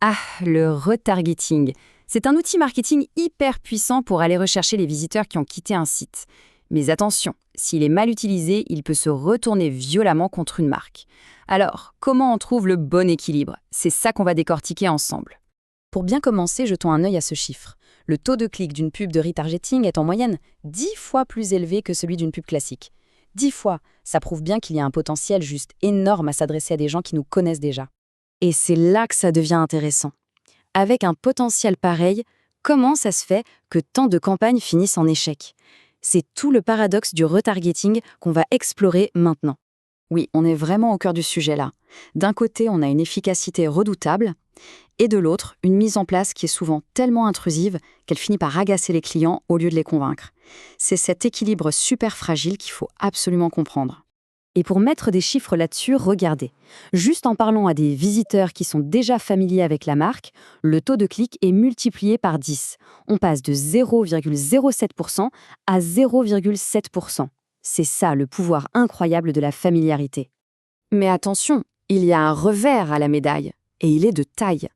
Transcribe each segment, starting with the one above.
Ah, le retargeting. C'est un outil marketing hyper puissant pour aller rechercher les visiteurs qui ont quitté un site. Mais attention, s'il est mal utilisé, il peut se retourner violemment contre une marque. Alors, comment on trouve le bon équilibre? C'est ça qu'on va décortiquer ensemble. Pour bien commencer, jetons un œil à ce chiffre. Le taux de clic d'une pub de retargeting est en moyenne 10 fois plus élevé que celui d'une pub classique. 10 fois, ça prouve bien qu'il y a un potentiel juste énorme à s'adresser à des gens qui nous connaissent déjà. Et c'est là que ça devient intéressant. Avec un potentiel pareil, comment ça se fait que tant de campagnes finissent en échec? C'est tout le paradoxe du retargeting qu'on va explorer maintenant. Oui, on est vraiment au cœur du sujet là. D'un côté, on a une efficacité redoutable, et de l'autre, une mise en place qui est souvent tellement intrusive qu'elle finit par agacer les clients au lieu de les convaincre. C'est cet équilibre super fragile qu'il faut absolument comprendre. Et pour mettre des chiffres là-dessus, regardez. Juste en parlant à des visiteurs qui sont déjà familiers avec la marque, le taux de clic est multiplié par 10. On passe de 0,07% à 0,7%. C'est ça le pouvoir incroyable de la familiarité. Mais attention, il y a un revers à la médaille, et il est de taille.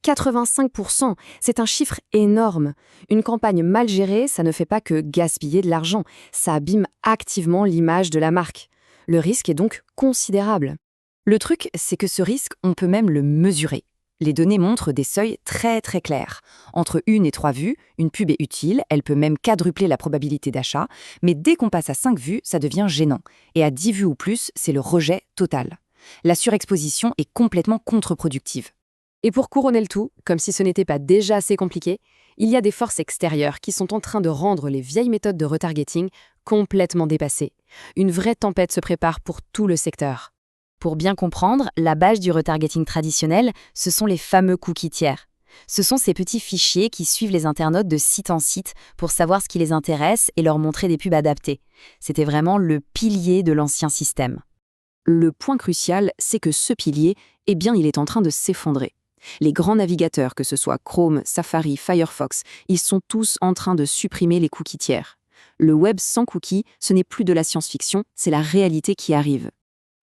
85%, c'est un chiffre énorme. Une campagne mal gérée, ça ne fait pas que gaspiller de l'argent, ça abîme activement l'image de la marque. Le risque est donc considérable. Le truc, c'est que ce risque, on peut même le mesurer. Les données montrent des seuils très très clairs. Entre 1 et 3 vues, une pub est utile, elle peut même quadrupler la probabilité d'achat, mais dès qu'on passe à 5 vues, ça devient gênant. Et à 10 vues ou plus, c'est le rejet total. La surexposition est complètement contre-productive. Et pour couronner le tout, comme si ce n'était pas déjà assez compliqué, il y a des forces extérieures qui sont en train de rendre les vieilles méthodes de retargeting complètement dépassées. Une vraie tempête se prépare pour tout le secteur. Pour bien comprendre, la base du retargeting traditionnel, ce sont les fameux cookies tiers. Ce sont ces petits fichiers qui suivent les internautes de site en site pour savoir ce qui les intéresse et leur montrer des pubs adaptées. C'était vraiment le pilier de l'ancien système. Le point crucial, c'est que ce pilier, il est en train de s'effondrer. Les grands navigateurs, que ce soit Chrome, Safari, Firefox, ils sont tous en train de supprimer les cookies tiers. Le web sans cookies, ce n'est plus de la science-fiction, c'est la réalité qui arrive.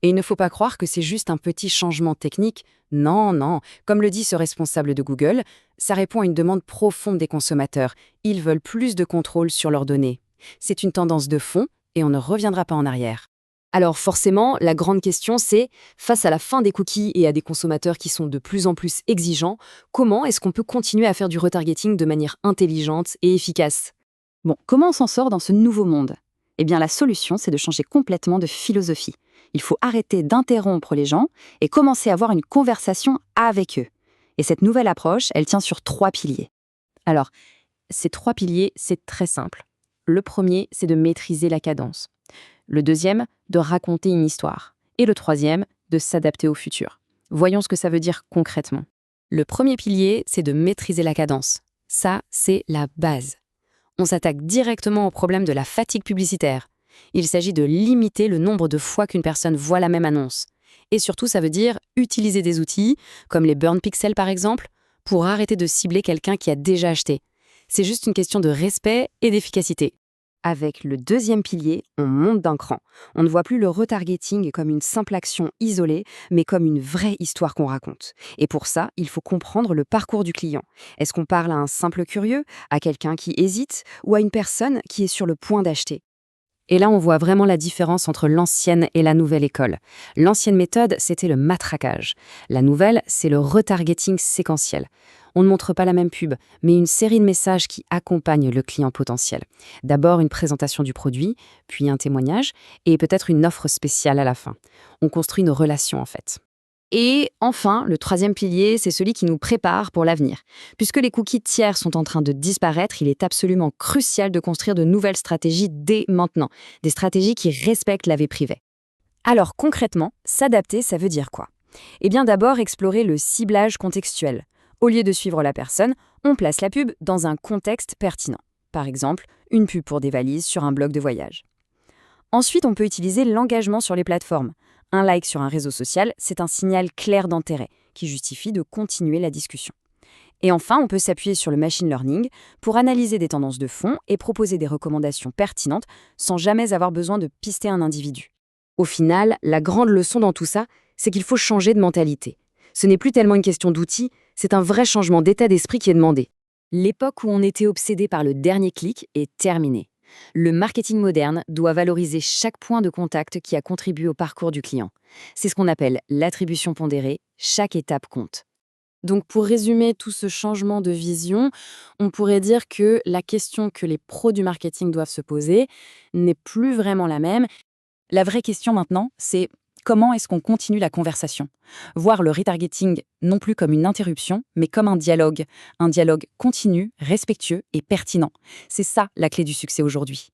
Et il ne faut pas croire que c'est juste un petit changement technique. Non, comme le dit ce responsable de Google, ça répond à une demande profonde des consommateurs. Ils veulent plus de contrôle sur leurs données. C'est une tendance de fond et on ne reviendra pas en arrière. Alors forcément, la grande question c'est, face à la fin des cookies et à des consommateurs qui sont de plus en plus exigeants, comment est-ce qu'on peut continuer à faire du retargeting de manière intelligente et efficace? Bon, comment on s'en sort dans ce nouveau monde? Eh bien la solution, c'est de changer complètement de philosophie. Il faut arrêter d'interrompre les gens et commencer à avoir une conversation avec eux. Et cette nouvelle approche, elle tient sur 3 piliers. Alors, ces 3 piliers, c'est très simple. Le premier, c'est de maîtriser la cadence. Le deuxième, de raconter une histoire. Et le troisième, de s'adapter au futur. Voyons ce que ça veut dire concrètement. Le premier pilier, c'est de maîtriser la cadence. Ça, c'est la base. On s'attaque directement au problème de la fatigue publicitaire. Il s'agit de limiter le nombre de fois qu'une personne voit la même annonce. Et surtout, ça veut dire utiliser des outils, comme les burn pixels par exemple, pour arrêter de cibler quelqu'un qui a déjà acheté. C'est juste une question de respect et d'efficacité. Avec le deuxième pilier, on monte d'un cran. On ne voit plus le retargeting comme une simple action isolée, mais comme une vraie histoire qu'on raconte. Et pour ça, il faut comprendre le parcours du client. Est-ce qu'on parle à un simple curieux, à quelqu'un qui hésite, ou à une personne qui est sur le point d'acheter? Et là, on voit vraiment la différence entre l'ancienne et la nouvelle école. L'ancienne méthode, c'était le matraquage. La nouvelle, c'est le retargeting séquentiel. On ne montre pas la même pub, mais une série de messages qui accompagnent le client potentiel. D'abord une présentation du produit, puis un témoignage, et peut-être une offre spéciale à la fin. On construit une relation en fait. Et enfin, le troisième pilier, c'est celui qui nous prépare pour l'avenir. Puisque les cookies tiers sont en train de disparaître, il est absolument crucial de construire de nouvelles stratégies dès maintenant. Des stratégies qui respectent la vie privée. Alors concrètement, s'adapter, ça veut dire quoi? Eh bien d'abord, explorer le ciblage contextuel. Au lieu de suivre la personne, on place la pub dans un contexte pertinent. Par exemple, une pub pour des valises sur un blog de voyage. Ensuite, on peut utiliser l'engagement sur les plateformes. Un like sur un réseau social, c'est un signal clair d'intérêt qui justifie de continuer la discussion. Et enfin, on peut s'appuyer sur le machine learning pour analyser des tendances de fond et proposer des recommandations pertinentes sans jamais avoir besoin de pister un individu. Au final, la grande leçon dans tout ça, c'est qu'il faut changer de mentalité. Ce n'est plus tellement une question d'outils, C'est un vrai changement d'état d'esprit qui est demandé. L'époque où on était obsédé par le dernier clic est terminée. Le marketing moderne doit valoriser chaque point de contact qui a contribué au parcours du client. C'est ce qu'on appelle l'attribution pondérée, chaque étape compte. Donc pour résumer tout ce changement de vision, on pourrait dire que la question que les pros du marketing doivent se poser n'est plus vraiment la même. La vraie question maintenant, c'est comment est-ce qu'on continue la conversation? Voir le retargeting non plus comme une interruption, mais comme un dialogue continu, respectueux et pertinent. C'est ça la clé du succès aujourd'hui.